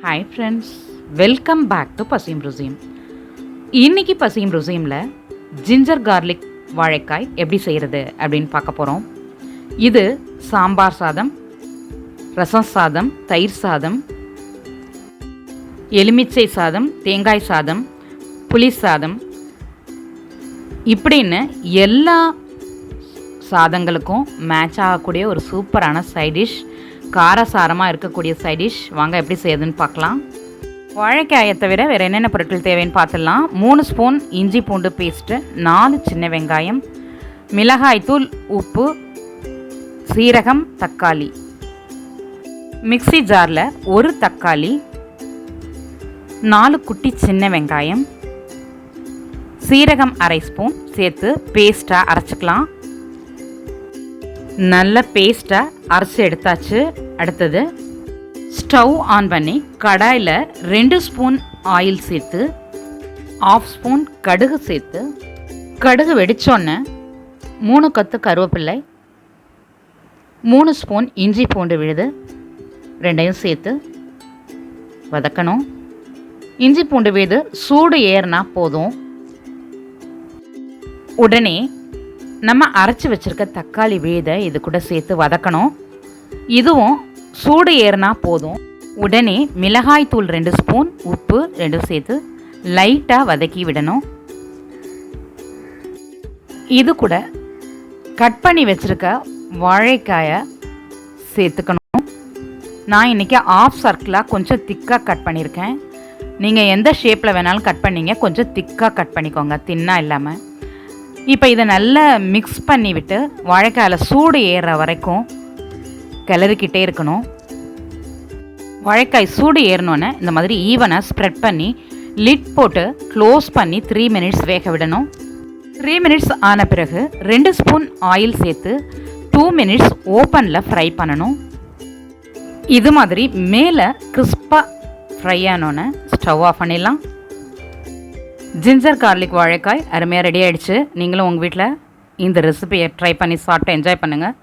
Hi friends, welcome back to பசியும் ருசியும். இன்றைக்கி பசியும் ருசியமில் ஜிஞ்சர் கார்லிக் வாழைக்காய் எப்படி செய்கிறது அப்படின்னு பார்க்க போகிறோம். இது சாம்பார் சாதம், ரசம் சாதம், தயிர் சாதம், எலுமிச்சை சாதம், தேங்காய் சாதம், புளி சாதம் இப்படின்னு எல்லா சாதங்களுக்கும் மேட்ச் ஆகக்கூடிய ஒரு சூப்பரான சைடிஷ், காரசாரமாக இருக்கக்கூடிய சைடிஷ். வாங்க எப்படி செய்யுதுன்னு பார்க்கலாம். வாழைக்காயை தவிர வேறு என்னென்ன பொருட்கள் தேவைன்னு பார்த்துடலாம். 3 ஸ்பூன் இஞ்சி பூண்டு பேஸ்ட்டு, 4 சின்ன வெங்காயம், மிளகாய்த்தூள், உப்பு, சீரகம், தக்காளி. மிக்ஸி ஜாரில் 1 தக்காளி, 4 குட்டி சின்ன வெங்காயம், சீரகம் அரை ஸ்பூன் சேர்த்து பேஸ்ட்டாக அரைச்சிக்கலாம். நல்ல பேஸ்ட்டாக அரைச்சி எடுத்தாச்சு. அடுத்தது ஸ்டவ் ஆன் பண்ணி கடாயில் 2 ஸ்பூன் ஆயில் சேர்த்து 1/2 ஸ்பூன் கடுகு சேர்த்து, கடுகு வெடித்தோன்னே 3 கொத்து கருவேப்பிள்ளை, 3 ஸ்பூன் இஞ்சி பூண்டு விழுது ரெண்டையும் சேர்த்து வதக்கணும். இஞ்சி பூண்டு விழுது சூடு ஏறினா போதும். உடனே நம்ம அரைச்சி வச்சுருக்க தக்காளி விழுதை இது கூட சேர்த்து வதக்கணும். இதுவும் சூடு ஏறினா போதும். உடனே மிளகாய் தூள் 2 ஸ்பூன், உப்பு 2 சேர்த்து லைட்டாக வதக்கி விடணும். இது கூட கட் பண்ணி வச்சுருக்க வாழைக்காயை சேர்த்துக்கணும். நான் இன்றைக்கி ஆஃப் சர்க்கிளாக கொஞ்சம் திக்காக கட் பண்ணியிருக்கேன். நீங்கள் எந்த ஷேப்பில் வேணாலும் கட் பண்ணிங்க, கொஞ்சம் திக்காக கட் பண்ணிக்கோங்க, தின்னாக இல்லாமல். இப்போ இதை நல்லா மிக்ஸ் பண்ணி விட்டு வாழைக்காயில் சூடு ஏறுற வரைக்கும் கிளறிக்கிட்டே இருக்கணும். வாழைக்காய் சூடு ஏறினோன்னே இந்த மாதிரி ஈவனாக ஸ்ப்ரெட் பண்ணி லிட் போட்டு க்ளோஸ் பண்ணி 3 மினிட்ஸ் வேக விடணும். 3 மினிட்ஸ் ஆன பிறகு 2 ஸ்பூன் ஆயில் சேர்த்து 2 மினிட்ஸ் ஓப்பனில் ஃப்ரை பண்ணணும். இது மாதிரி மேலே கிறிஸ்பாக ஃப்ரை ஆனோன்னே ஸ்டவ் ஆஃப் பண்ணிடலாம். ஜிஞ்சர் கார்லிக் வாழைக்காய் அருமையாக ரெடி ஆகிடுச்சு. நீங்களும் உங்கள் வீட்டில் இந்த ரெசிபியை ட்ரை பண்ணி சாப்பிட்டு என்ஜாய் பண்ணுங்கள்.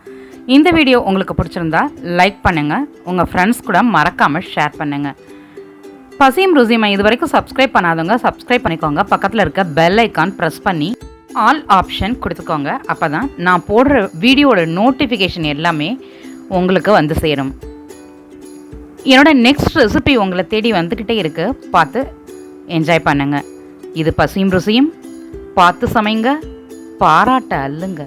இந்த வீடியோ உங்களுக்கு பிடிச்சிருந்தா லைக் பண்ணுங்கள், உங்கள் ஃப்ரெண்ட்ஸ் கூட மறக்காமல் ஷேர் பண்ணுங்கள். பசியும் ருசியுமா இது வரைக்கும் சப்ஸ்கிரைப் பண்ணாதவங்க சப்ஸ்கிரைப் பண்ணிக்கோங்க. பக்கத்தில் இருக்க பெல் ஐக்கான் ப்ரெஸ் பண்ணி ஆல் ஆப்ஷன் கொடுத்துக்கோங்க. அப்போ தான் நான் போடுற வீடியோட நோட்டிஃபிகேஷன் எல்லாமே உங்களுக்கு வந்து சேரும். என்னோடய நெக்ஸ்ட் ரெசிபி உங்களை தேடி வந்துக்கிட்டே இருக்குது, பார்த்து என்ஜாய் பண்ணுங்கள். இது பசியும் ருசியும், பார்த்து சமைங்க, பாராட்ட அல்லுங்க.